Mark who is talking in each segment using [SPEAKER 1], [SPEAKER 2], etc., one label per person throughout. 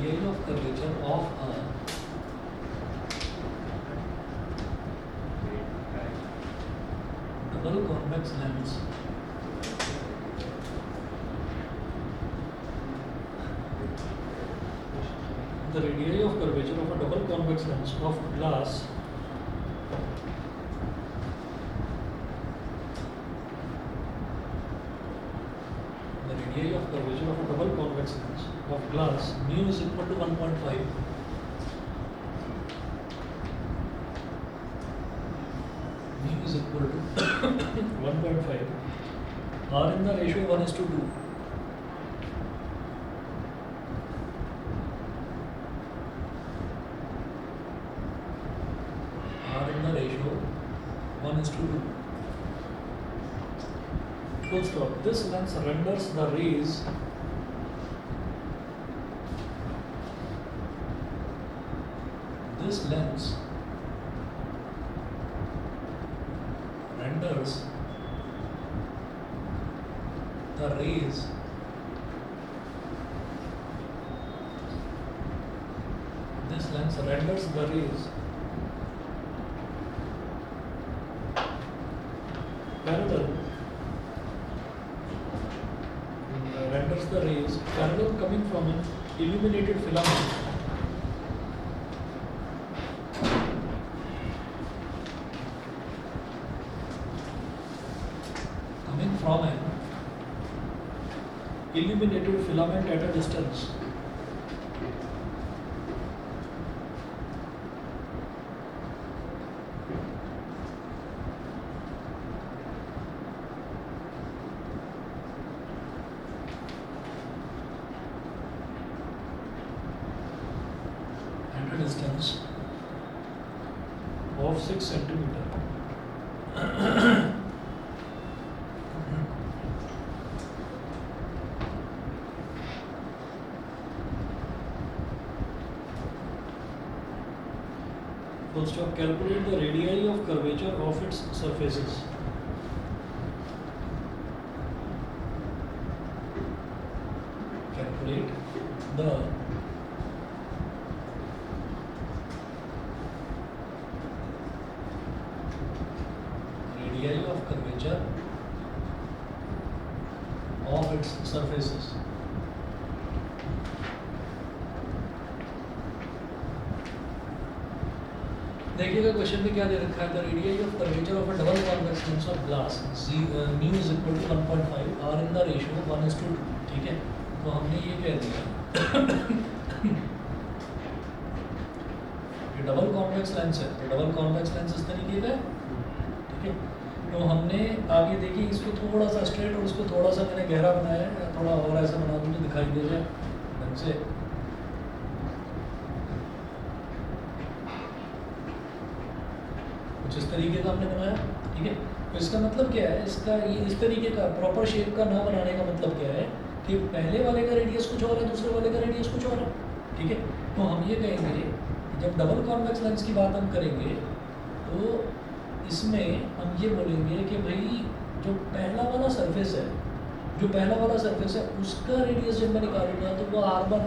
[SPEAKER 1] radii of curvature of a double convex lens the radii of curvature of a double convex lens of glass the radii of curvature of a double convex lens of glass mu is equal to 1.5 mu is equal to 1.5 r in the ratio 1:2 r in the ratio 1:2 full stop. This lens renders the rays this lens renders the rays this lens renders the rays parallel renders the rays parallel coming from an illuminated filament coming from an illuminated filament at a distance of 6 centimeter. First of calculate the radii of curvature of its surfaces. Calculate the radii of curvature of its surfaces. देखिएगा question में क्या दे रखा है the radius of curvature of a double convex lens of glass mu is equal to 1.5 are in the ratio 1:2 ठीक है तो हमने ये कह दिया ये डबल कॉन्वेक्स लेंस है तो डबल कॉन्वेक्स लेंस इस तरीके का है ठीक है तो हमने आगे देखिए इसको थोड़ा सा स्ट्रेट और इसको थोड़ा सा मैंने गहरा बनाया है थोड़ा और ऐसा बना दूँ तो दिखाई दे जाए ढंग से इस तरीके का हमने बनाया ठीक है तो इसका मतलब क्या है इसका ये इस तरीके का प्रॉपर शेप का ना बनाने का मतलब क्या है कि पहले वाले का रेडियस कुछ और है दूसरे वाले का रेडियस कुछ और है ठीक है तो हम ये कहेंगे जब डबल कॉन्वेक्स लेंस की बात हम करेंगे तो इसमें हम ये बोलेंगे कि भाई जो पहला वाला सरफेस है उसका रेडियस जब मैं निकालूंगा तो वो R1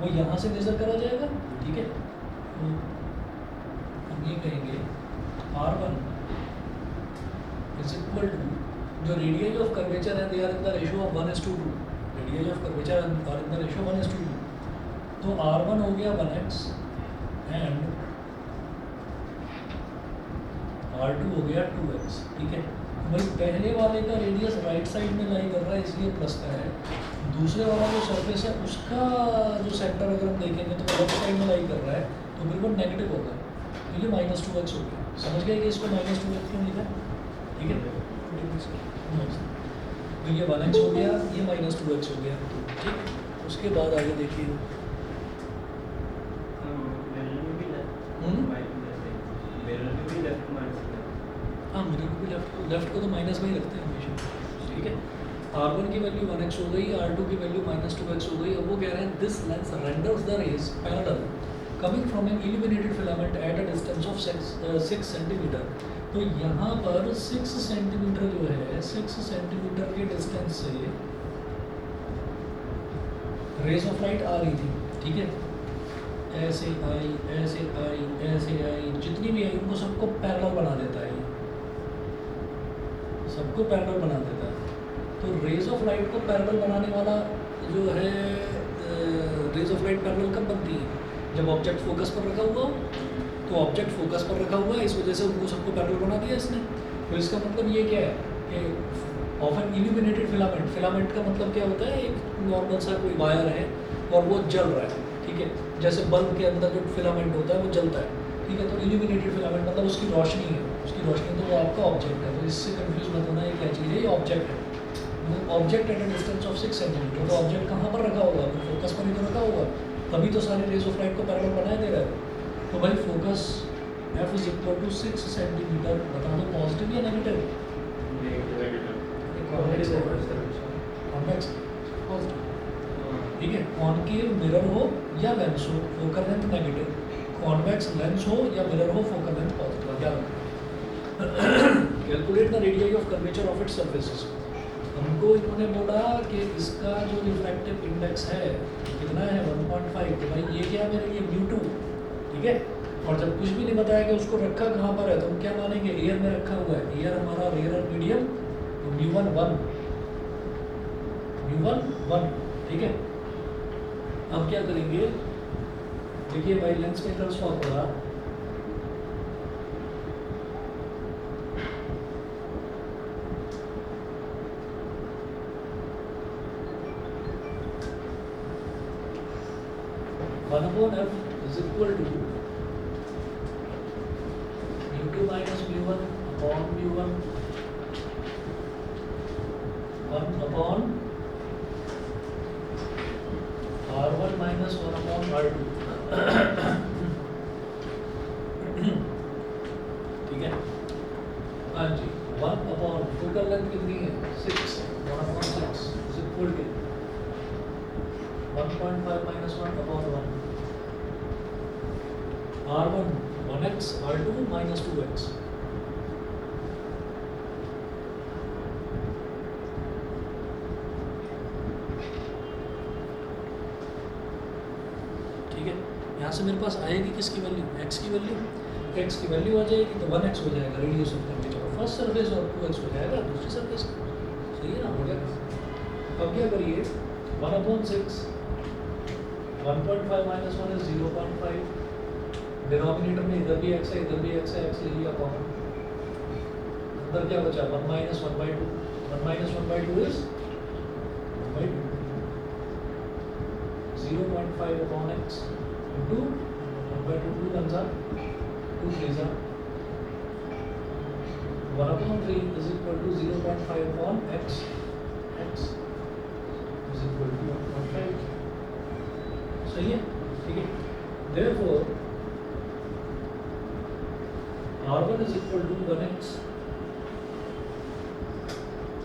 [SPEAKER 1] वो यहाँ से मेजर करा जाएगा ठीक है तो हम ये कहेंगे R1 is equal to जो रेडियस ऑफ कर्वेचर है they are in the ratio of 1:2 radius of curvature are in the ratio 1:2 तो R1 हो गया 1x एंड R2 हो गया 2x ठीक है भाई पहले वाले का रेडियस राइट साइड में लाई कर रहा है इसलिए प्लस का है दूसरे वाला जो सरफेस है उसका जो सेंटर अगर हम देखेंगे तो लेफ्ट साइड में लाई कर रहा है तो बिल्कुल नेगेटिव होगा तो ये -2x हो गया समझ गए कि इसको -2x क्यों लिखा ठीक है तो ये 1x हो गया ये -2x हो गया ठीक उसके बाद आगे देखिए हाँ मिरर को भी लेफ्ट को तो माइनस में ही रखते हैं हमेशा ठीक है R1 की वैल्यू 1x हो गई R2 की वैल्यू -2x हो गई अब वो कह रहे हैं this lens renders the rays parallel coming from an illuminated filament at a distance of 6 centimetre तो यहाँ पर 6 सेंटीमीटर जो है 6 सेंटीमीटर के डिस्टेंस से रेज ऑफ लाइट आ रही थी ठीक है, ऐसे आई ऐसे आई ऐसे आई, जितनी भी आई उनको सबको पैरेलल बना देता है ये, सबको पैरेलल बना देता है। तो रेज ऑफ लाइट को पैरेलल बनाने वाला जो है, रेज ऑफ लाइट पैरेलल कब बनती है? जब ऑब्जेक्ट फोकस पर रखा हुआ हो। तो ऑब्जेक्ट फोकस पर रखा हुआ है, इस वजह से उनको सबको पैरेलल बना दिया इसने। तो इसका मतलब ये क्या है कि ऑफन इल्यूमिनेटेड फिलामेंट, फिलामेंट का मतलब क्या होता है, एक नॉर्मल सा कोई वायर है और वो जल रहा है, ठीक है, जैसे बल्ब के अंदर जो फिलामेंट होता है वो जलता है, ठीक है। तो इल्यूमिनेटेड फिलामेंट मतलब उसकी रोशनी है, उसकी रोशनी, तो वो आपका ऑब्जेक्ट है। तो इससे कंफ्यूज मत होना, ये क्या चीज़ है, ये ऑब्जेक्ट है। Object at a distance of 6 centimetre. तो ऑब्जेक्ट कहाँ पर रखा होगा, तो फोकस पर ही तो रखा होगा, तभी तो सारे रेज ऑफ लाइट को पैरेलल बनाए दे रहा है। तो भाई focus F is equal to 6 centimetre, बता दो पॉजिटिव या नेगेटिव? कॉन्वेक्स पॉजिटिव, ठीक है। कॉनकेव मिरर हो या लेंस हो, focal length negative, convex lens हो या मिरर हो, फोकल लेंथ पॉजिटिव। क्या calculate the radius of curvature of its surfaces. हमको इन्होंने बोला कि इसका जो रिफ्रैक्टिव इंडेक्स है कितना है, 1.5। तो भाई ये क्या मेरे लिए μ2, ठीक है। और जब कुछ भी नहीं बताया कि उसको रखा कहाँ पर है, तो हम क्या मानेंगे, एयर में रखा हुआ है, एयर हमारा रेयर मीडियम, तो μ1 1, ठीक है। अब क्या करेंगे, देखिए भाई लेंस का interest formula, F is equal to μ2 minus μ1 upon μ1 1 upon R1 minus 1 upon R2 ठीक है। हाँ जी, 1 upon फोकल लेंथ कितनी है, 6, 1 upon 6 is equal to 1.5 minus 1 upon 1, R1 1x, R2 minus 2x। ठीक है, यहाँ से मेरे पास आएगी किसकी वैल्यू, x की वैल्यू, x की वैल्यू आ जाएगी तो 1x हो जाएगा radius of curvature of first surface, और 2x हो जाएगा दूसरी सरफेस का। सही है ना, हो गया। अब क्या करिए, 1/6, 1.5 minus 1 is 0.5, डिनोमिनेटर में इधर भी x है इधर भी x है, x ले लिया कॉमन, अंदर क्या बचा, 1 minus 1/2, 1 minus 1/2 is 1/2, 0.5 upon x into 1/2, 2 1s are 2 3s are 1 upon 3 is equal to 0.5 upon x, x is equal to 1.5। सही है, ठीक है। therefore R1 is equal to 1x,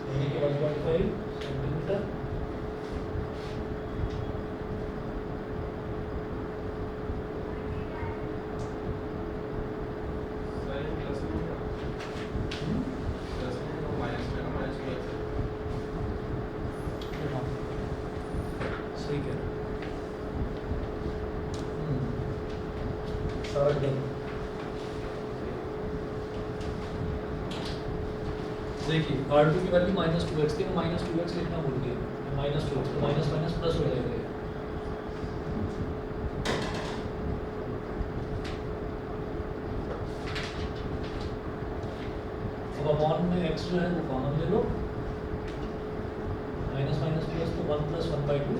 [SPEAKER 1] यानी कि 1.5 सेंटीमीटर, सही कह रहे सारा डन। देखिए R2 की वैल्यू -2x थी, मैं -2x लिखना भूल गया, -2x तो माइनस माइनस प्लस हो जाएगा। अब अपॉन में x जो है वो कॉमन ले लो, माइनस माइनस प्लस तो 1 + 1/2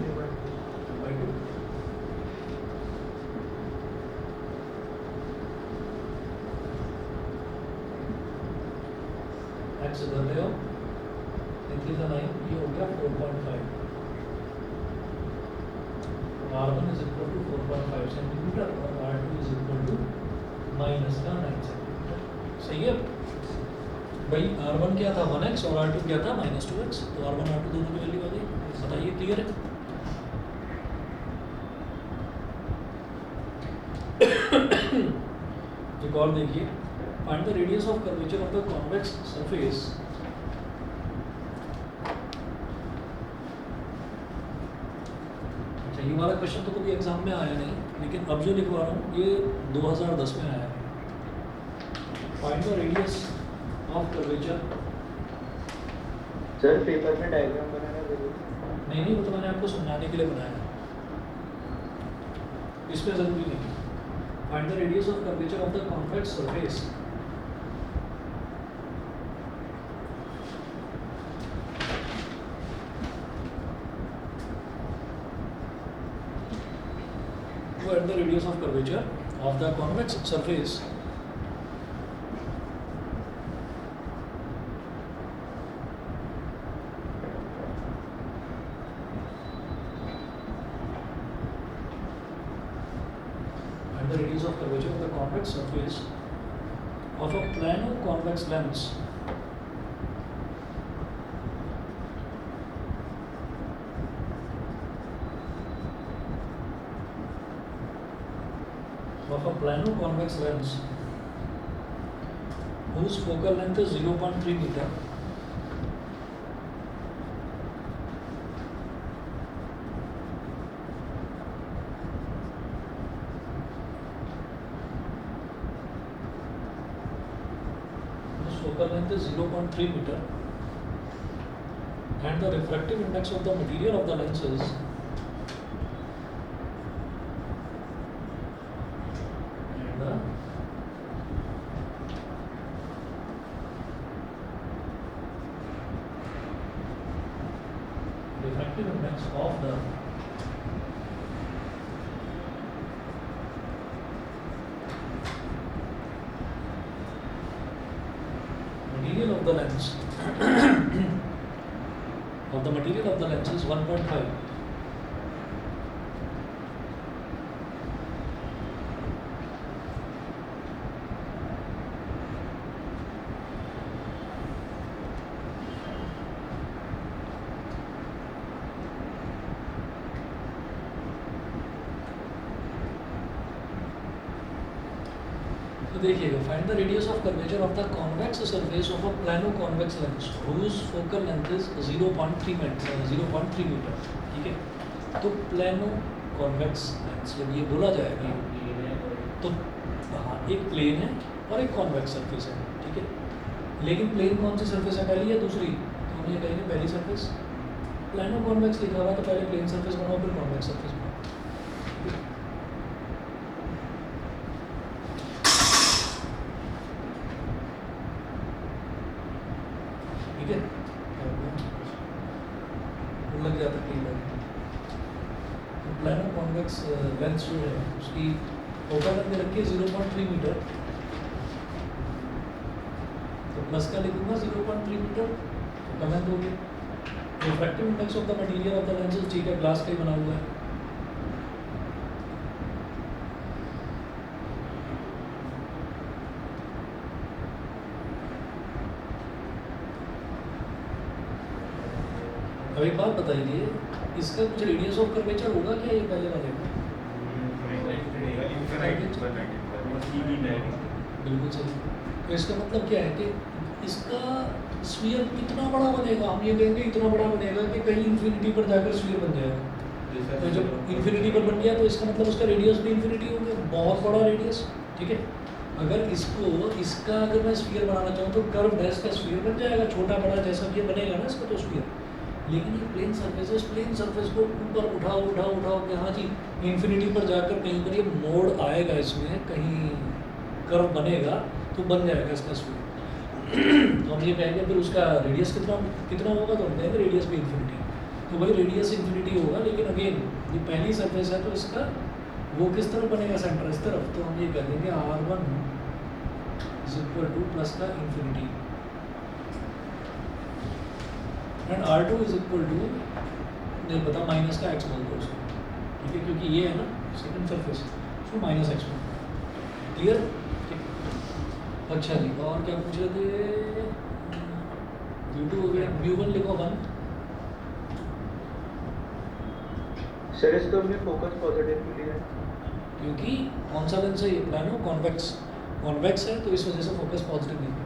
[SPEAKER 1] x इधर ले आओ, 3 का 9, ये हो गया 4.5। R1 is equal to 4.5 centimetre और R2 is equal to -9 centimetre. सही है भाई, R1 क्या था 1x और R2 क्या था -2x, तो R1 R2 दोनों की वैल्यू आ गई। बताइए क्लियर है? एक और देखिए, find the radius of curvature of the convex surface अच्छा ये वाला क्वेश्चन तो कभी एग्जाम में आया नहीं, लेकिन अब जो लिखवा रहा हूँ ये 2010 में आया है। Find the radius of curvature.
[SPEAKER 2] Sir paper में डायग्राम बनाना जरूरी है?
[SPEAKER 1] नहीं, वो तो मैंने आपको समझाने के लिए बनाया, इसमें जरूरी नहीं। Find the radius of curvature of the convex surface. Find the radius of curvature of the convex surface and the radius of curvature of the convex surface of a plano convex lens of a plano convex lens whose focal length is 0.3 meter whose focal length is 0.3 meter and the refractive index of the material of the lens is refractive index of the material of the lens of the material of the lens is 1.5. तो देखिएगा, find the radius of curvature of the convex surface of a plano convex lens whose focal length is 0.3 metre. ठीक है, तो plano convex lens जब ये बोला जाएगा तो हाँ, एक प्लेन है और एक कॉन्वेक्स सरफेस है। ठीक है, लेकिन प्लेन कौन सी सरफेस है, पहली या दूसरी? तो हम ये कहेंगे पहली सरफेस। प्लानो कॉन्वेक्स लिखा हुआ है तो पहले प्लेन सरफेस बनाओ फिर कॉन्वेक्स सरफेस बनाओ। ठीक है, लग जाता कई बार। तो प्लानो कॉन्वेक्स लेंस जो है उसकी फोकल लेंथ रखी है 0.3 मीटर, तो प्लस का लिखूंगा 0.3 मीटर फोकल लेंथ हो गई। Refractive index of the material of the lens, ठीक है, ग्लास का ही बना हुआ है। अब एक बात बताइए, इसका कुछ रेडियस ऑफ कर्वेचर होगा क्या ये पहले वाले का? बिल्कुल सही। तो इसका मतलब क्या है कि इसका स्फीयर कितना बड़ा बनेगा? हम ये कहेंगे इतना बड़ा बनेगा कि कहीं इन्फिनिटी पर जाकर स्फीयर बन जाएगा। तो जब इन्फिनिटी पर बन गया तो इसका मतलब उसका रेडियस भी इन्फिनिटी हो गया, बहुत बड़ा रेडियस। ठीक है, अगर इसका अगर मैं स्फीयर बनाना चाहूँ तो कर्व डैश का स्फीयर बन जाएगा, छोटा बड़ा जैसा भी बनेगा ना इसका तो स्फीयर। लेकिन ये प्लेन सरफेस को ऊपर उठाओ कि हाँ जी इन्फिनिटी पर जाकर कहीं पर ये मोड़ आएगा, इसमें कहीं कर्व बनेगा तो बन जाएगा इसका स्फीयर। तो हम ये कहेंगे फिर उसका रेडियस कितना होगा, तो हम कहेंगे रेडियस भी इन्फिनिटी। तो भाई रेडियस इन्फिनिटी होगा, लेकिन अगेन ये पहली सरफेस है तो इसका वो किस तरफ बनेगा, सेंटर इस तरफ। तो हम ये कह देंगे R1 = प्लस का इन्फिनिटी एंड R2 = नहीं पता, माइनस का x बोल दो उसको। ठीक है, क्योंकि ये है ना सेकंड सरफेस, उसको माइनस x बोल। क्लियर? अच्छा जी, और क्या पूछ रहे थे? V2 हो गया, V1 लिखो 1।
[SPEAKER 2] सर इसको हमने फोकस पॉजिटिव के लिए है
[SPEAKER 1] क्योंकि कौन सा लेंस है ये? प्लानो कॉन्वेक्स है, तो इस वजह से फोकस पॉजिटिव नहीं है।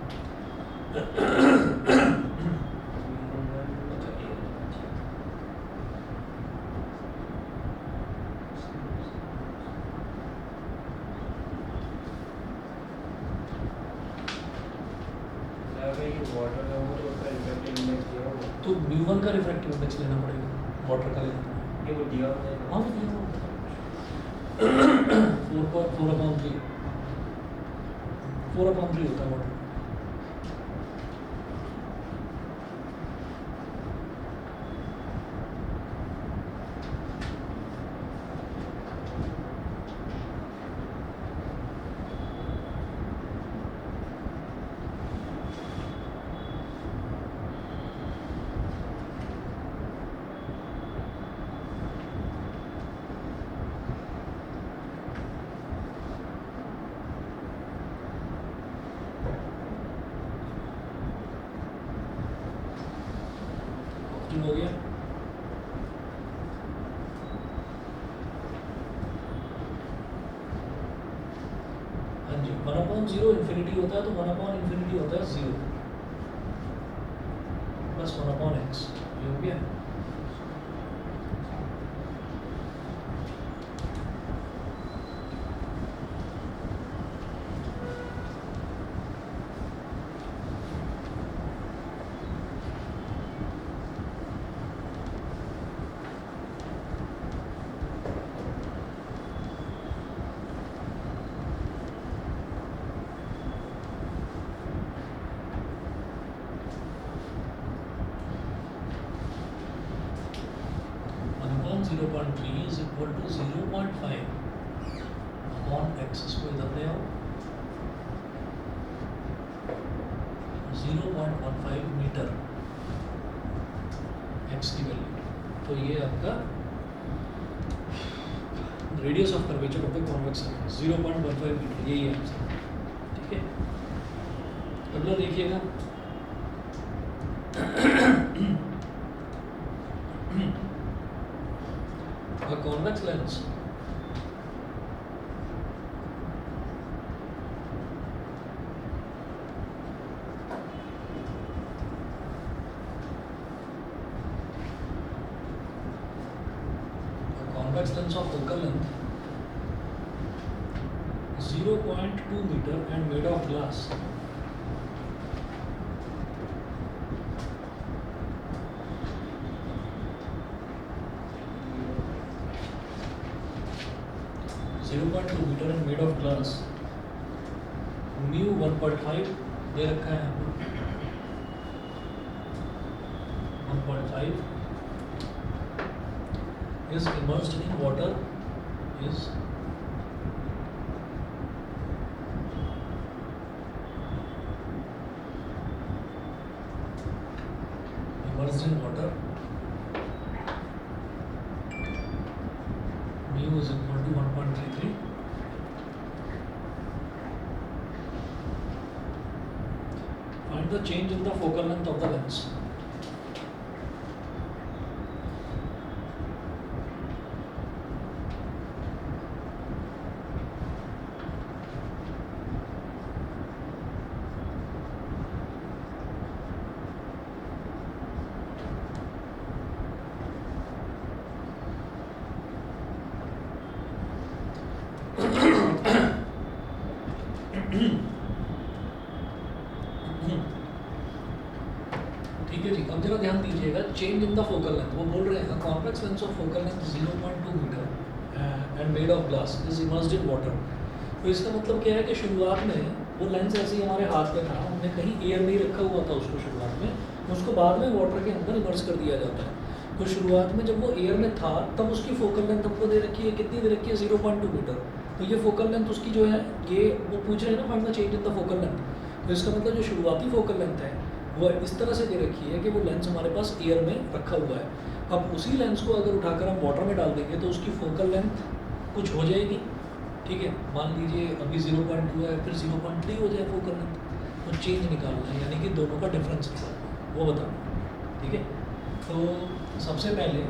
[SPEAKER 1] तो μ1 का रिफ्रैक्टिव इंडेक्स लेना पड़ेगा, वाटर का लेना पड़ेगा।
[SPEAKER 2] ये वो दिया हुआ है।
[SPEAKER 1] हाँ वो दिया हुआ 4/3 4/3 होता है वाटर। हो गया। हाँ जी, 1/0 इन्फिनिटी होता है तो 1/∞ होता है 0 प्लस 1/x, ये हो गया। upon 0.3 is equal to 0.5 upon x, इसको इधर ले आओ, 0.15 मीटर x की वैल्यू। तो ये आपका radius of curvature of the convex surface 0.15 metre, यही है आंसर। ठीक है, अगला देखिएगा। A convex lens of focal length 0.2 meter and made of glass. Metre and made of glass, mu 1.5 दे रखा है 1.5 is immersed in water is immersed in water, mu is equal to 1.33. Find the change in the focal length of the lens. ठीक है जी, अब जरा ध्यान दीजिएगा, change in the focal length, वो बोल रहे हैं convex lens of focal length 0.2 metre and made of glass is immersed in water. तो इसका मतलब क्या है कि शुरुआत में वो लेंस ऐसे ही हमारे हाथ में था, हमने कहीं एयर नहीं रखा हुआ था उसको शुरुआत में, उसको बाद में वाटर के अंदर इमर्स कर दिया जाता है। तो शुरुआत में जब वो एयर में था तब उसकी फोकल लेंथ हमको दे रखी है, कितनी दे रखी है 0.2 मीटर। तो ये फोकल लेंथ उसकी जो है, ये वो पूछ रहे हैं ना find the change in the focal length. तो इसका मतलब जो शुरुआती फोकल लेंथ है वो इस तरह से दे रखी है कि वो लेंस हमारे पास एयर में रखा हुआ है। अब उसी लेंस को अगर उठाकर हम वाटर में डाल देंगे तो उसकी फोकल लेंथ कुछ हो जाएगी, ठीक है। मान लीजिए अभी 0.2 है, फिर 0.3 हो जाए फोकल लेंथ, तो चेंज निकालना है, यानी कि दोनों का डिफरेंस निकालना है, वो बताना, ठीक है। तो सबसे पहले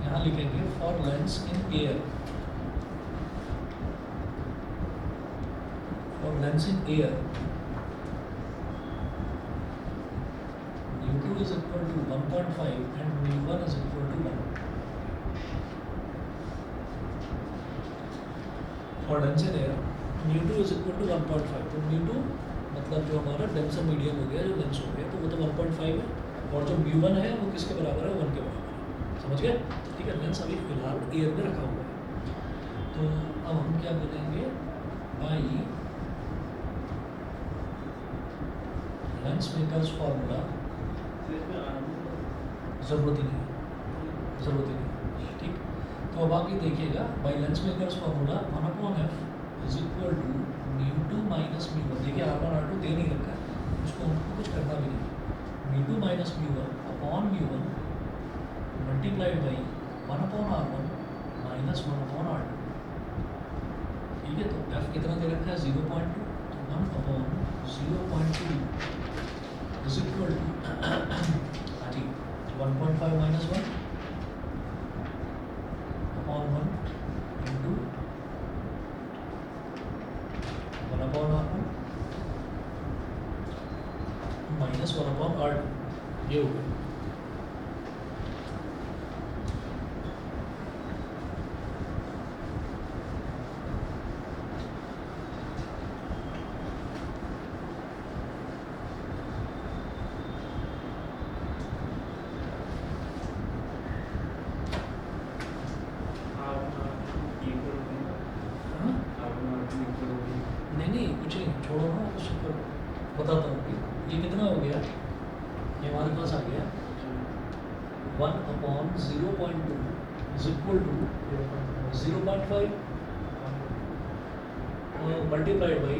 [SPEAKER 1] यहाँ लिखेंगे for lens in air, for lens in air, mu2 is equal to 1.5 and mu1 is equal to 1. For lens in air, mu2 is equal to 1.5. तो mu2 मतलब जो हमारा डेंसर मीडियम हो गया, जो लेंस हो गया, तो वो तो 1.5 है, और जो म्यू1 है वो किसके बराबर है, 1 के बराबर है। समझ गए? ठीक है, लेंस अभी फिलहाल एयर में रखा हुआ है। तो अब हम क्या बोलेंगे, बाई लेंस मेकर्स फार्मूला, ज़रूरत ही नहीं, ज़रूरत ही नहीं। ठीक, तो अब आगे देखिएगा, by lens makers formula 1/f is equal to μ2 minus μ1। देखिए R1 R2 दे नहीं रखा है, उसको हमको कुछ करना भी नहीं। μ2 minus μ1 upon μ1 multiplied by 1/R1 minus 1/R2। ठीक है, तो f कितना दे रखा है, 0.2, तो 1/0.2 is equal to 1.5 minus 1 upon 1 into 1/R1 minus 1/R2। ये हो गया। नहीं कुछ नहीं, छोड़ो ना उस पर, बताता हूँ कि ये कितना हो गया, ये हमारे पास आ गया 1/0.2 is equal to 0.5 multiplied by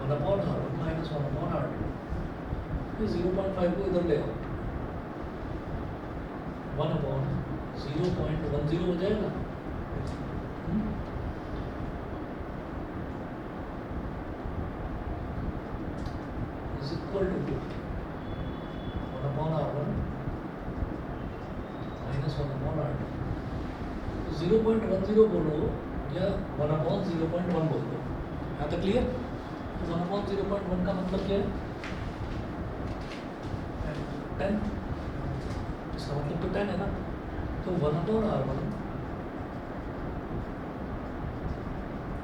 [SPEAKER 1] 1/R1 minus 1/R2। ये 0.5 को इधर ले आओ, 1/0.10 हो जाएगा। Is equal to 1/R1 minus 1/R2। 0.10 बोलो या 1/0.1 बोल दो, यहाँ तक क्लियर? तो 1/0.1 का मतलब क्या है, 10, इसका मतलब तो 10 है ना। तो 1/R1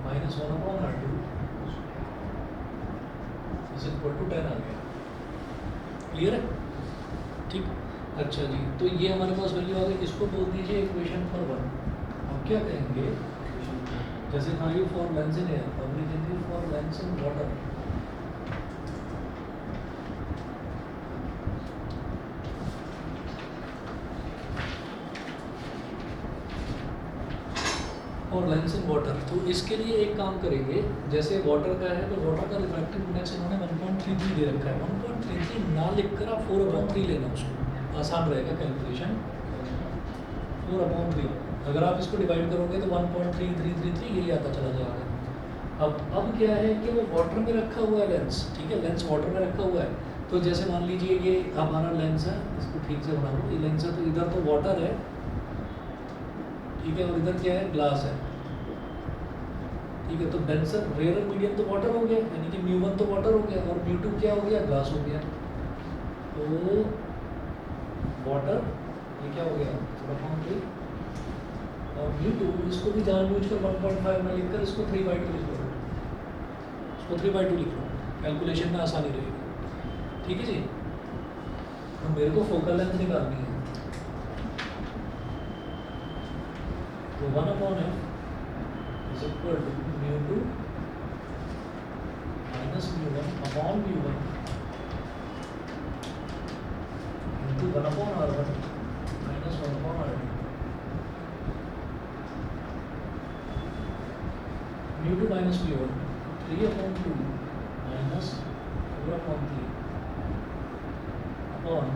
[SPEAKER 1] minus 1/R2 is equal to 10 आ गया। क्लियर है? ठीक, अच्छा जी, तो ये हमारे पास वैल्यू आ गई। इसको बोल दीजिए इक्वेशन फॉर 1। अब क्या कहेंगे, जैसे value for lens in air, अब लिखेंगे फॉर लेंस इन वाटर। और लेंस इन वाटर, तो इसके लिए एक काम करेंगे, जैसे वाटर का है तो वाटर का रिफ्रैक्टिव इंडेक्स इन्होंने 1.33 दे रखा है। 1.33 ना लिखकर आप 4/3 लेना, उसको आसान रहेगा कैलकुलेशन। 4/3 अगर आप इसको डिवाइड करोगे तो 1.3333 यही आता चला जाएगा। अब क्या है कि वो वाटर में रखा हुआ है लेंस, ठीक है, लेंस वाटर में रखा हुआ है। तो जैसे मान लीजिए ये हमारा लेंस है, इसको ठीक से बना लो, ये लेंस है, तो इधर तो वाटर है, ठीक है, और इधर क्या है, ग्लास है। ठीक है, तो डेंसर रेयर मीडियम तो वाटर हो गया, यानी कि μ1 तो वाटर हो गया, और μ2 क्या हो गया, ग्लास हो गया। तो वाटर ये क्या हो गया, 4/3, और μ2 इसको भी जानबूझकर 1.5 में लिखकर इसको 3/2 लिख लो, इसको 3/2 लिख लो, कैलकुलेशन में आसानी रहेगी। ठीक है जी, तो मेरे को फोकल लेंथ निकालनी है, तो 1/f is equal to μ2 minus μ1 upon μ1 into 1/R1 minus 1/R2। μ2 minus μ1 3/2 minus 4/3 upon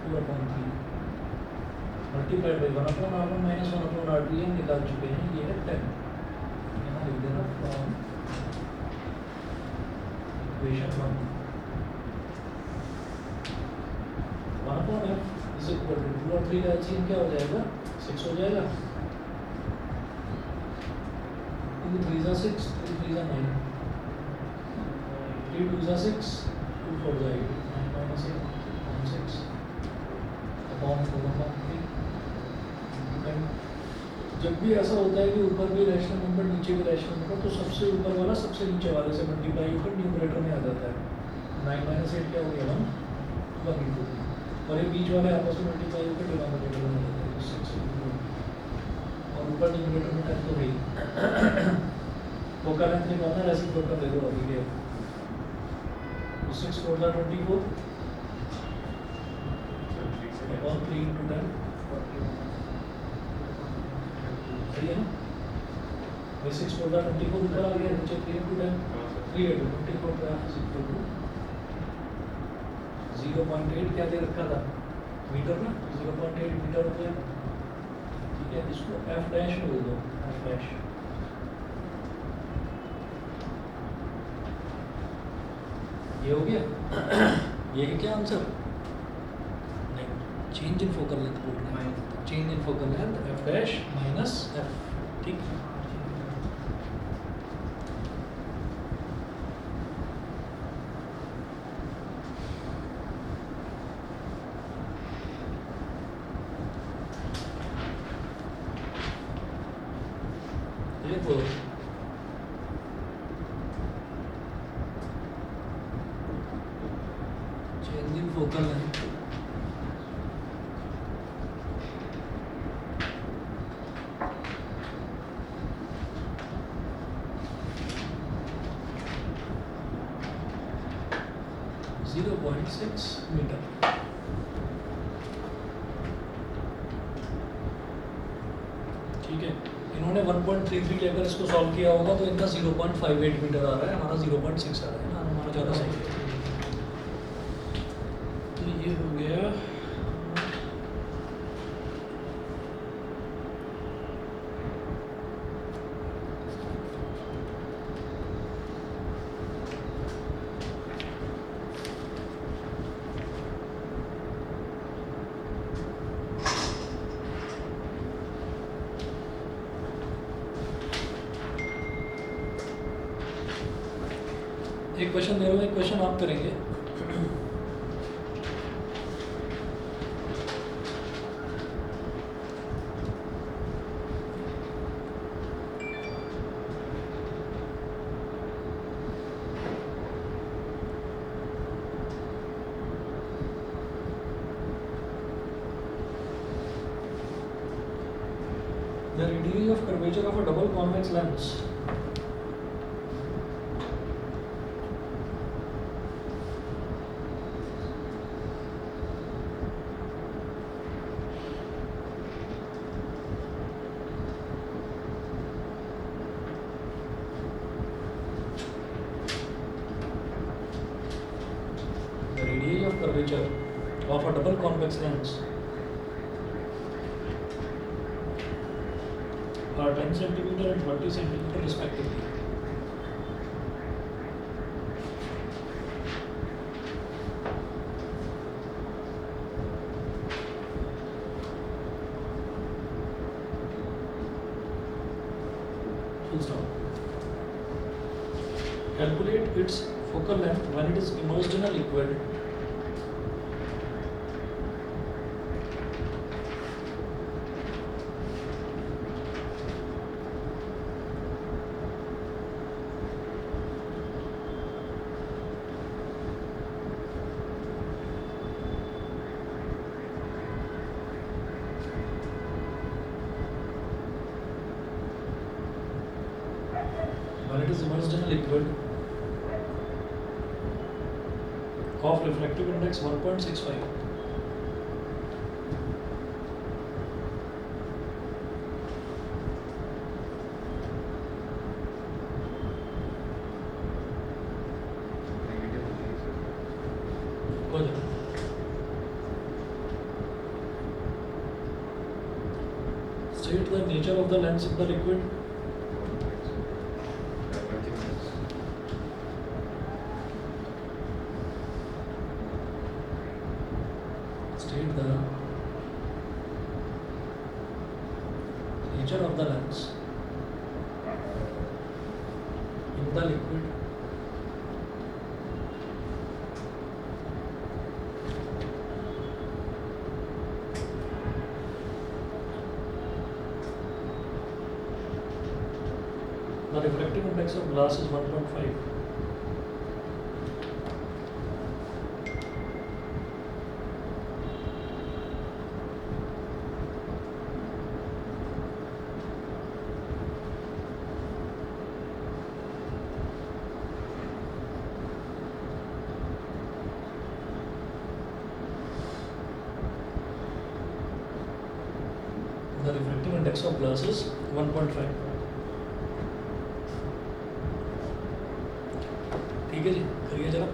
[SPEAKER 1] 4/3 multiplied by 1/R1 minus 1/R2, ये हम निकाल चुके हैं, ये है 10। यहाँ लिख देना from equation 1 1/f is equal to 2 और 3 का एलसीएम क्या हो जाएगा, 6 हो जाएगा। 2 3 जा 6, 2 3 जा 9, 3 2 जा 6, 2 4 जा 8, 9 minus 8 6 upon 4/3 into 10 जब भी ऐसा होता है कि ऊपर भी रैशनल नंबर नीचे भी रैशनल नंबर, तो सबसे ऊपर वाला सबसे नीचे वाले से मल्टीप्लाई होकर न्यूमरेटर में आ जाता है। 9 माइनस 8 क्या हो गया 1 इंटू 3, और ये बीच वाले आपस में मल्टीप्लाई होकर डिनोमिनेटर में आ जाता है 6 और ऊपर न्यूमरेटर में 10 तो गई। फोकल लेंथ निकालना है, रेसिप्रोकल ले लो अभी के। 6 4 दा 24 अपॉन 3 इंटू 10 सही है ना। 6 4 दा 24 ऊपर आ गया, नीचे 3 into 10 3 24 graph is equal to 0.8 क्या दे रखा था मीटर ना, 0.8 मीटर हो गया। ठीक है, इसको f डैश बोल दो, f डैश। ये हो गया। ये है क्या आंसर? नहीं, चेंज इन फोकल लेंथ बोल रहे हैं, change in focal length f dash minus f। ठीक, देखो change in focal length zero 0.6 मीटर। ठीक है, इन्होंने 1.33 लेकर इसको सॉल्व किया होगा तो इनका 0.58 मीटर आ रहा है, हमारा 0.6 आ रहा है ना, हमारा ज़्यादा सही है। तो ये हो गया एक क्वेश्चन दे रहा हूँ, एक क्वेश्चन आप करेंगे। The degree of curvature of a double convex lens curvature of a double convex lens are 10 centimeter and 20 centimeter respectively. Full stop. Calculate its focal length when it is immersed in a liquid of refractive index 1.65. हो जाए state the nature of the lens in the liquid. State the nature of the lens in the liquid The refractive index of glass is 1.5. The refractive index of glass is 1.5. ठीक है जी, करिए जरा।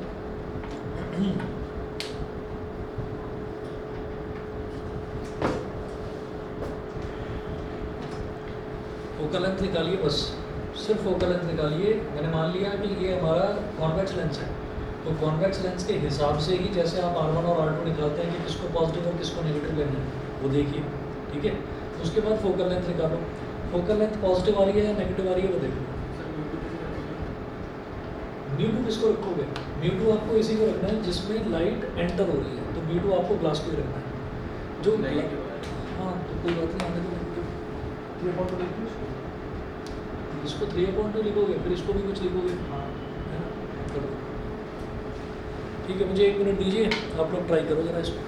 [SPEAKER 1] Focal length निकालिए, बस सिर्फ focal length निकालिए। मैंने मान लिया कि ये हमारा कॉन्वेक्स लेंस है, तो कॉन्वेक्स लेंस के हिसाब से ही जैसे आप R1 और R2 निकालते हैं कि किसको पॉजिटिव और किसको नेगेटिव लेना है, वो देखिए। ठीक है, उसके बाद फोकल लेंथ निकालो। फोकल लेंथ पॉजिटिव आ रही है या नेगेटिव आ रही है वो देखो। μ2 किसको रखोगे? μ2 आपको इसी को रखना है जिसमें लाइट एंटर हो रही है, तो μ2 आपको ग्लास को ही रखना है। जो हाँ, तो कोई बात नहीं, आने दो। इसको 3/2 लिखोगे, फिर इसको भी कुछ लिखोगे, है ना? कर दो। ठीक है, मुझे 1 मिनट दीजिए, आप लोग ट्राई करो जरा इसको।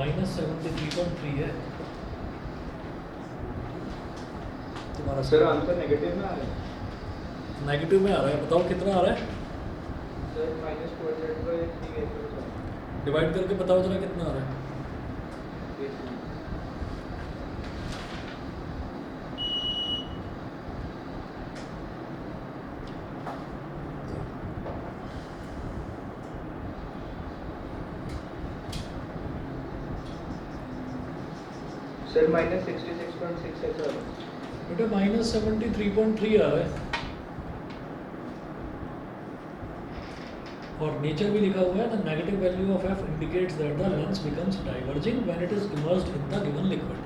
[SPEAKER 1] -73.3 है तुम्हारा
[SPEAKER 2] सर आंसर नेगेटिव में आ रहा है।
[SPEAKER 1] नेगेटिव में आ रहा है, बताओ कितना आ रहा है,
[SPEAKER 2] सर -203
[SPEAKER 1] डिवाइड करके बताओ जरा कितना आ रहा है।
[SPEAKER 2] सर -66.6 है सर।
[SPEAKER 1] बेटा -73.3 आ रहा है, और नेचर भी लिखा हुआ है ना, negative value of F indicates that the lens becomes diverging when it is immersed in the given liquid.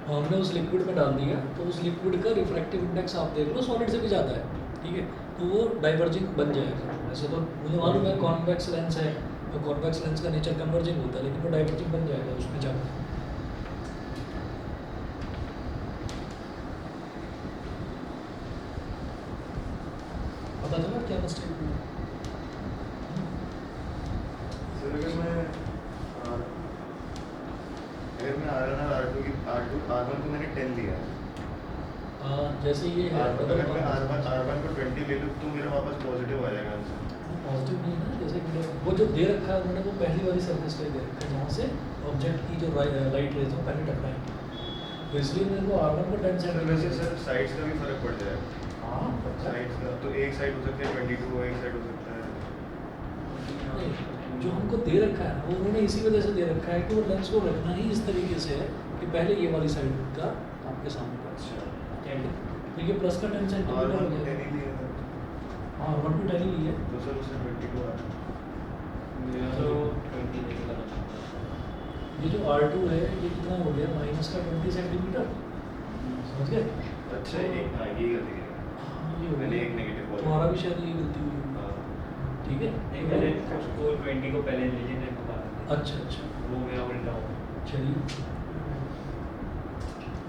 [SPEAKER 1] हमने उस लिक्विड में डाल दिया तो उस लिक्विड का रिफ्रैक्टिव इंडेक्स आप देख लो सॉलिड से भी ज़्यादा है, ठीक है, तो वो डाइवर्जिंग बन जाएगा। वैसे तो मुझे मालूम है कॉन्वेक्स लेंस है तो कॉन्वेक्स लेंस का नेचर कन्वर्जिंग होता है, लेकिन वो डाइवर्जिंग बन जाएगा उसमें जाकर। पता चला क्या मिस्टेक हुई?
[SPEAKER 3] अगर मैं R1 और R1 को मैंने 10 लिया है,
[SPEAKER 1] जैसे ये है
[SPEAKER 3] अगर मैं R1 को 20 ले लूँ तो मेरा वापस पॉजिटिव आ जाएगा आंसर।
[SPEAKER 1] पॉजिटिव नहीं है ना, जैसे कि वो जो दे रखा है उन्होंने वो पहली वाली सरफेस पे दे रखा है जहाँ से ऑब्जेक्ट की जो लाइट रेज हो पहले टकराएंगे, तो इसलिए मेरे को R1 को 10
[SPEAKER 3] सर वैसे सर साइड्स का भी फर्क पड़ जाएगा।
[SPEAKER 1] हाँ पता है।
[SPEAKER 3] साइड्स का तो एक साइड हो सकता है 22, एक साइड हो सकता है
[SPEAKER 1] नहीं, जो हमको दे रखा है वो उन्होंने इसी वजह से दे रखा है कि वो लेंस को रखना ही इस तरीके से है कि पहले ये वाली साइड का आपके सामने का देखिए प्लस का 10 सेंटीमीटर हो
[SPEAKER 3] R1 को
[SPEAKER 1] गया।
[SPEAKER 3] 10 ही लिया था
[SPEAKER 1] हाँ R1 को 10 ही है,
[SPEAKER 3] तो सर उससे 22 आ रहा
[SPEAKER 2] तो 20 निकला।
[SPEAKER 1] ये जो R2 है ये कितना हो गया माइनस का 20 सेंटीमीटर, समझ गए?
[SPEAKER 3] है। अच्छा एक हाँ ये गलती है,
[SPEAKER 1] हाँ, ये हो
[SPEAKER 3] मैंने
[SPEAKER 1] गया।
[SPEAKER 3] एक नेगेटिव बोला।
[SPEAKER 1] तुम्हारा भी शायद ये गलती हुई होगी।
[SPEAKER 3] हाँ।
[SPEAKER 1] ठीक है
[SPEAKER 2] नहीं मैंने उसको 20 को पहले लीजिए थे बता रहे
[SPEAKER 1] अच्छा अच्छा
[SPEAKER 2] थे। वो मेरा उल्टा हो गया।
[SPEAKER 1] चलिए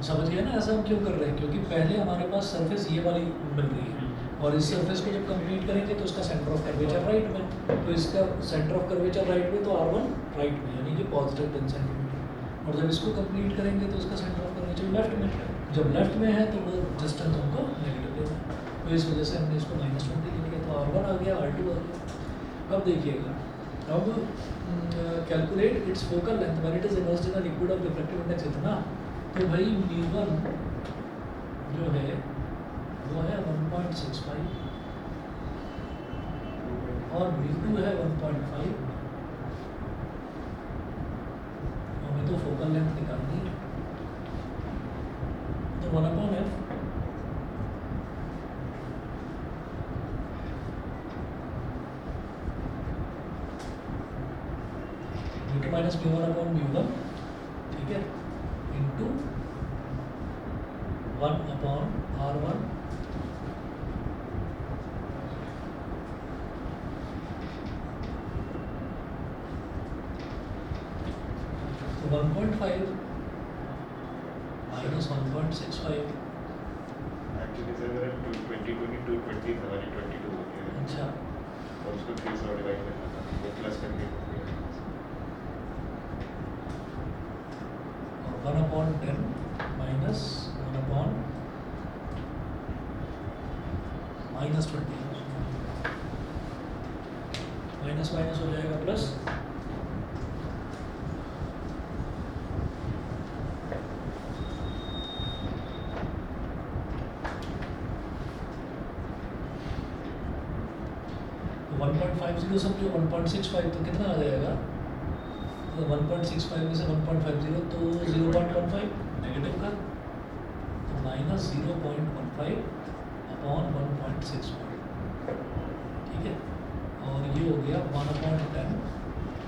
[SPEAKER 1] समझ गए ना, ऐसा हम क्यों कर रहे हैं, क्योंकि पहले हमारे पास सरफेस ये वाली मिल रही है और इस सरफेस को जब कंप्लीट करेंगे तो इसका सेंटर ऑफ कर्वेचर राइट में, तो इसका सेंटर ऑफ कर्वेचर राइट में तो R1 राइट में यानी कि पॉजिटिव 10 सेंटीमीटर, और जब इसको कंप्लीट करेंगे तो इसका सेंटर ऑफ कर्वेचर लेफ्ट में, जब लेफ्ट में है तो वो डिस्टेंस हमको नेगेटिव लेना है, तो इस वजह से हमने इसको -20 ले लिया, तो R1 आ गया R2 आ गया। अब देखिएगा, अब calculate its focal length when it is immersed in a liquid of refractive index इतना, तो भाई μ1 जो है वो है 1.65 और μ2 है 1.5, हमें तो फोकल लेंथ निकालनी है, तो 1/f μ2 माइनस μ1/μ1, ठीक है, इंटू 1/R1 तो 1.5 माइनस 1.65।
[SPEAKER 3] एक्चुअली सर मेरा 22 हमारी 22 होती है
[SPEAKER 1] अच्छा
[SPEAKER 3] और उसको 3 से डिवाइड करना था, वो प्लस करके हो गया।
[SPEAKER 1] और 1/10 माइनस 1/-20 माइनस माइनस हो जाएगा प्लस, तो 1.50 समझो 1.65 तो कितना आ जाएगा, तो 1.65 में से 1.50 तो 0.15 नेगेटिव का, तो -0.15 अपॉन 1.65, ठीक है, और ये हो गया 1/10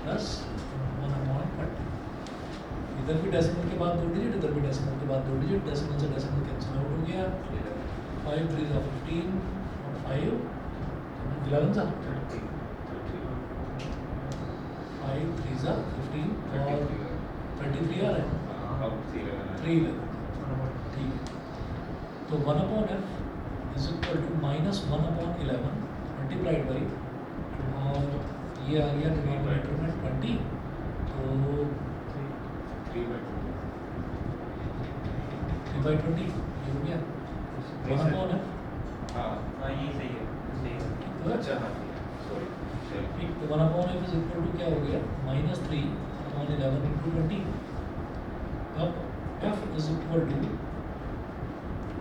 [SPEAKER 1] प्लस 1/20। इधर भी डेसिमल के बाद 2 डिजिट, इधर भी डेसिमल के बाद 2 डिजिट, डेसिमल से डेसिमल कैंसिल आउट हो गया, 5 3 15 और 5 11 था, 5 3 15 और 33 आ रहा है,
[SPEAKER 3] अब 3 लगाना
[SPEAKER 1] 3 ठीक है, तो 1/f is equal to -1/11 multiplied by, और ये आ गया डिनोमिनेटर में 20, तो
[SPEAKER 3] 3/20
[SPEAKER 1] 3/20 ये हो गया
[SPEAKER 3] नहीं,
[SPEAKER 1] 1
[SPEAKER 3] सर।
[SPEAKER 1] अपॉन है
[SPEAKER 3] हाँ
[SPEAKER 4] हाँ ये सही है सही है
[SPEAKER 3] अच्छा हाँ सॉरी
[SPEAKER 1] ठीक तो 1 upon f is equal to क्या हो गया -3 अपॉन 11 इंटू 20 अब f is equal to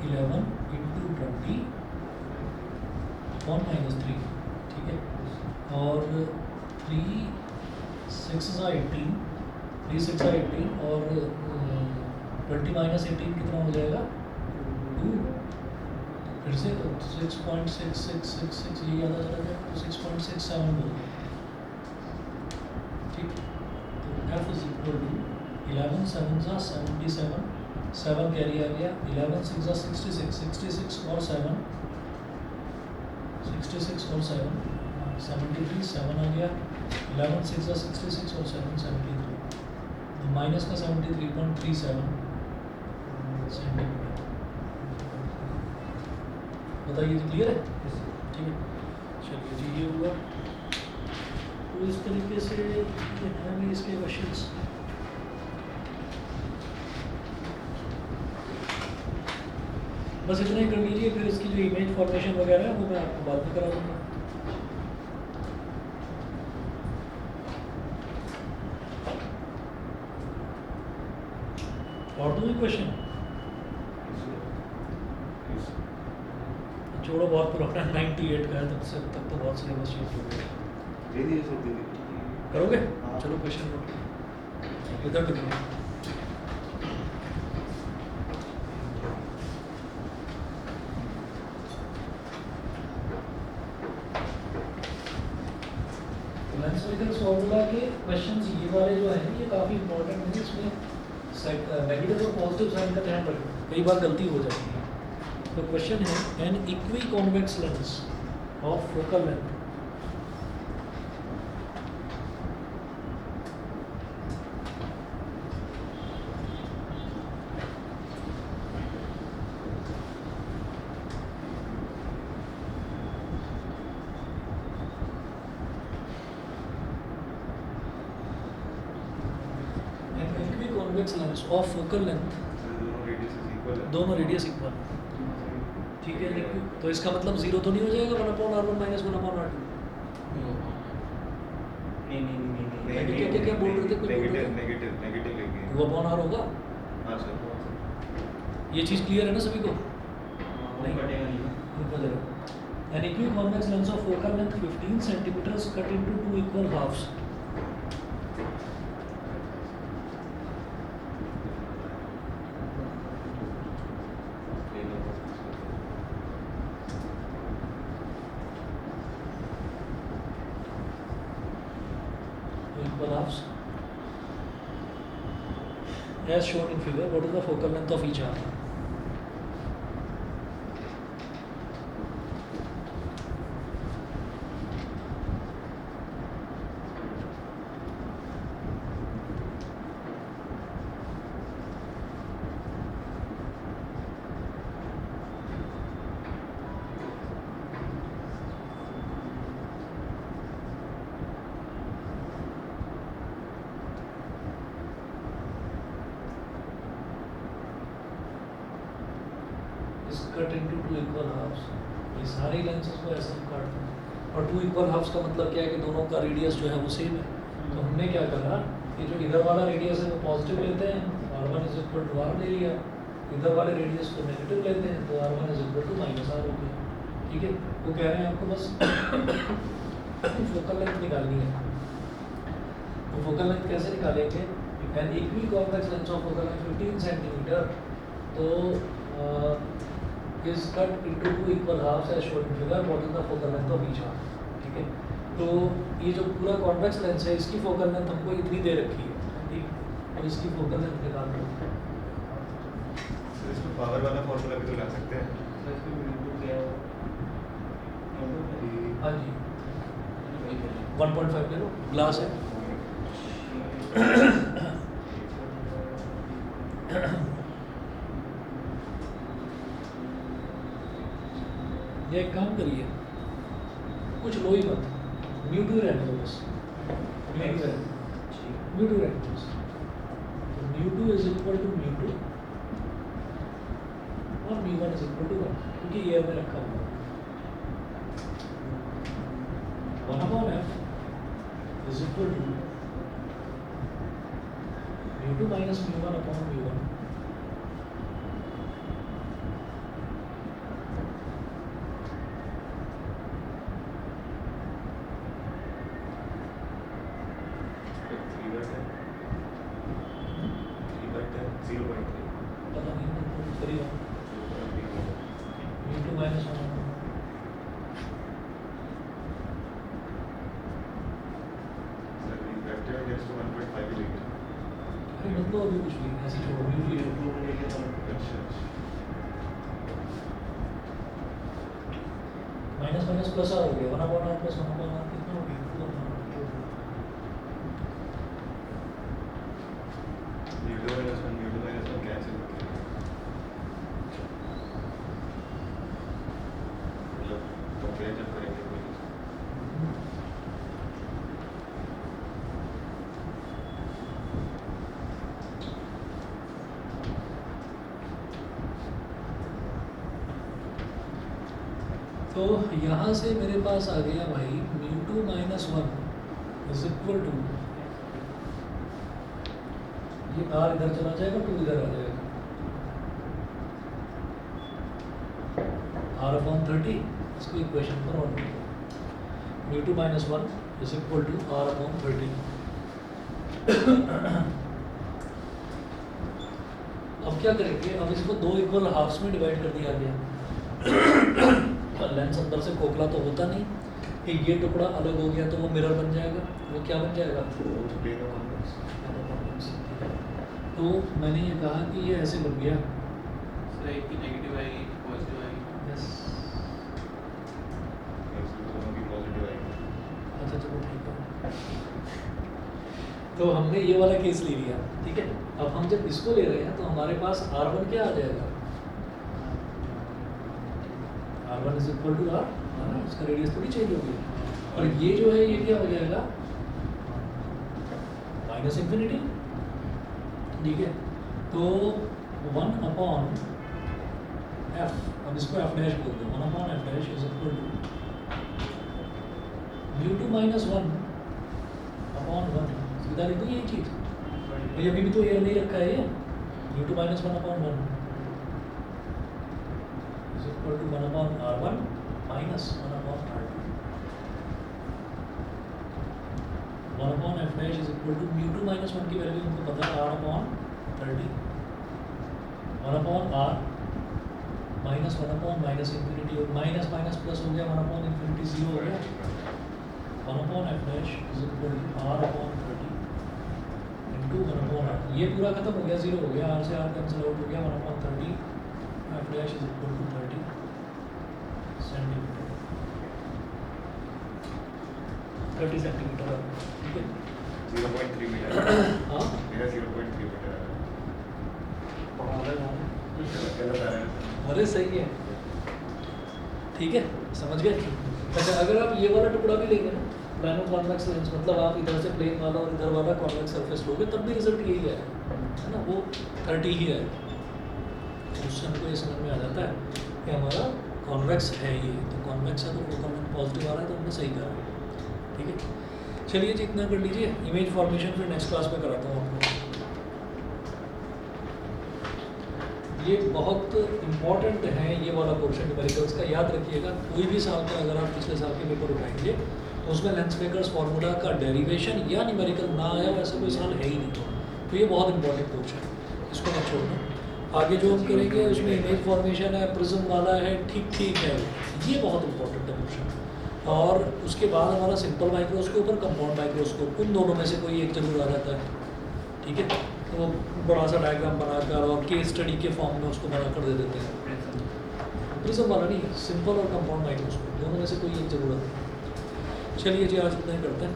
[SPEAKER 1] 11 into 20 upon -3 ठीक है और 3 6 are 18 3 6 are 18 और 20 माइनस 18 कितना हो जाएगा 2 फिर से 6.6666 ये याद आ रहा है तो 6.67 बोल दो ठीक तो f इज इक्वल टू 11 7 जा 77 7 कैरी आ गया 11 6 जा 66 66 और 7 66 और 7 73 7 आ गया 11 6 जा 66 और 7 73 माइनस का 73.37 सेंटीमीटर बताइए जी क्लियर है ठीक है चलिए जी ये हुआ तो इस तरीके से ये हैं भी इसके क्वेश्चंस बस इतना ही कर लीजिए फिर इसकी जो इमेज फॉर्मेशन वगैरह है वो मैं आपको बाद में करा दूँगा और दूसरी क्वेश्चन छोड़ो बहुत पुराना 98 का है तब से तब तो बहुत सिलेबस चेंज हो गया
[SPEAKER 3] दे दीजिए सर दे दीजिए
[SPEAKER 1] करोगे
[SPEAKER 3] हाँ।
[SPEAKER 1] चलो क्वेश्चन लो इधर लिखो लेंस फॉर्मूला के क्वेश्चंस ये वाले जो हैं ये काफ़ी इंपॉर्टेंट हैं इसमें नेगेटिव और पॉजिटिव साइन का ध्यान रखना कई बार गलती हो जाती है तो क्वेश्चन है an equiconvex lens of focal length convex lens of focal length
[SPEAKER 3] दोनों रेडियस इज इक्वल है
[SPEAKER 1] दोनों रेडियस इक्वल ठीक है तो इसका मतलब जीरो तो नहीं हो जाएगा 1/r1 माइनस 1/r2
[SPEAKER 4] नहीं
[SPEAKER 1] क्या बोल रहे थे कुछ बोल रहे थे
[SPEAKER 3] नेगेटिव लेंगे
[SPEAKER 1] 2/r होगा
[SPEAKER 3] हाँ सर
[SPEAKER 1] ये चीज़ क्लियर है ना सभी को
[SPEAKER 4] नहीं कटेगा नहीं ना
[SPEAKER 1] रुको जरा an equiconvex lens of focal length 15 centimeters cut into two equal halves equal halves as shown in figure. What is the focal length of each half? is cut into two equal halves. ये सारी lenses को ऐसे हम काटते हैं और two equal halves का मतलब क्या है कि दोनों का रेडियस जो है वो सेम है तो हमने क्या करा कि जो इधर वाला रेडियस है वो पॉजिटिव लेते हैं r1 is equal to r ले लिया इधर वाले रेडियस को नेगेटिव लेते हैं तो r1 is equal to -r हो गया ठीक है वो कह रहे हैं आपको बस फोकल लेंथ निकालनी है तो फोकल लेंथ कैसे निकालेंगे an equiconvex lens of focal length 15 centimetre तो is cut into two equal halves as shown in figure. What is the focal length of each half? ठीक है तो ये जो पूरा कॉन्वेक्स लेंस है इसकी फोकल लेंथ हमको इतनी दे रखी है ठीक और इसकी फोकल लेंथ निकाल दो
[SPEAKER 3] इसमें पावर वाला फॉर्मूला भी तो ला सकते हैं
[SPEAKER 1] हाँ जी 1.5 ले लो ग्लास है ये एक काम करिए कुछ लो ही मत म्यूट ही रहने दो बस म्यूट रहने दो बस तो mu2 is equal to mu2 और mu1 इज इक्वल टू 1, क्योंकि ये में रखा हुआ 1/f is equal to mu2 minus mu1 upon mu1। पता नहीं करिए mu2 माइनस 1 अरे मतलब अभी कुछ नहीं, ऐसे छोड़ो mu2 ही छोड़ो। माइनस माइनस प्लस आ हो गया 1/r प्लस 1/r कितना हो गया 4। तो यहाँ से मेरे पास आ गया भाई mu2 minus 1 is equal to, ये r इधर चला जाएगा 2 इधर आ जाएगा r/30, इसको इक्वेशन पर on mu2 minus 1 is equal to r/30। अब क्या करेंगे, अब इसको 2 इक्वल हाफ्स में डिवाइड कर दिया गया। लेंस अंदर से खोखला तो होता नहीं कि ये टुकड़ा अलग हो गया तो वो मिरर बन जाएगा, वो क्या बन जाएगा। तो मैंने ये कहा कि ये ऐसे बन गया।
[SPEAKER 4] सर एक की नेगेटिव आएगी, एक पॉजिटिव आएगी।
[SPEAKER 1] यस, अच्छा चलो ठीक है। तो हमने ये वाला केस ले लिया, ठीक है। अब हम जब इसको ले रहे हैं तो हमारे पास r1 क्या आ जाएगा, r1 is equal to r, इसका रेडियस थोड़ी चेंज होगी। और ये जो है ये क्या हो जाएगा माइनस इंफिनिटी, ठीक है। तो 1/f, अब इसको f डैश बोल दो, 1/f dash is equal to mu2 minus 1/1। सीधा लिख दो यही चीज़, ये अभी भी तो ये नहीं रखा है, ये mu2 minus 1/1 is equal to 1/r1 minus 1/r2। 1/f dash is equal to mu2 minus 1 की वैल्यू हमको पता है r/30, 1/r minus 1/ minus infinity, और माइनस माइनस प्लस हो गया 1/इंफिनिटी 0 हो गया। 1/f dash is equal to r/30 into 1/r। ये पूरा खत्म हो गया, 0 हो गया, r से r कैंसिल आउट हो गया, 1/30 f dash is equal to 30 centimetre, 30 centimetre, ठीक है।
[SPEAKER 3] 0.3 मीटर।
[SPEAKER 1] हाँ
[SPEAKER 3] मेरा 0.3 मीटर है।
[SPEAKER 1] अरे सही है, ठीक है, समझ गए। अच्छा, अगर आप ये वाला टुकड़ा भी लेंगे ना, प्लानो कॉन्वेक्स लेंस, मतलब आप इधर से प्लेन वाला और इधर वाला कॉन्वेक्स सरफेस लोगे, तब भी रिजल्ट यही है ना, वो 30 ही है। उससे हमको ये समझ में आ जाता है कि हमारा कॉन्वेक्स है ये, तो कॉन्वेक्स है तो फोकल लेंथ पॉजिटिव आ रहा है, तो हमने सही करा, ठीक है। चलिए जी, इतना कर लीजिए। इमेज फॉर्मेशन फिर नेक्स्ट क्लास में कराता हूँ आपको। ये बहुत इम्पॉर्टेंट है ये वाला पोर्शन न्यूमेरिकल्स का, याद रखिएगा। कोई भी साल का अगर आप पिछले साल के पेपर उठाएंगे तो उसमें लेंसमेकर्स फार्मूला का डेरिवेशन या न्यूमेरिकल ना आया वैसा कोई सवाल है ही नहीं। तो ये बहुत इंपॉर्टेंट पोर्शन है, इसको मत छोड़ना। आगे जो हम करेंगे उसमें इमेज फॉर्मेशन है, प्रिज्म वाला है, ठीक है, ये बहुत इंपॉर्टेंट है पोर्शन। और उसके बाद हमारा सिंपल माइक्रोस्कोप और कंपाउंड माइक्रोस्कोप, उन दोनों में से कोई एक जरूर आ जाता है, ठीक है। तो बड़ा सा डायग्राम बनाकर और केस स्टडी के फॉर्म में उसको बनाकर दे देते हैं। प्रिज्म वाला नहीं, सिंपल और कंपाउंड माइक्रोस्कोप दोनों में से कोई एक जरूरत है। चलिए जी, आज इतना ही करते हैं।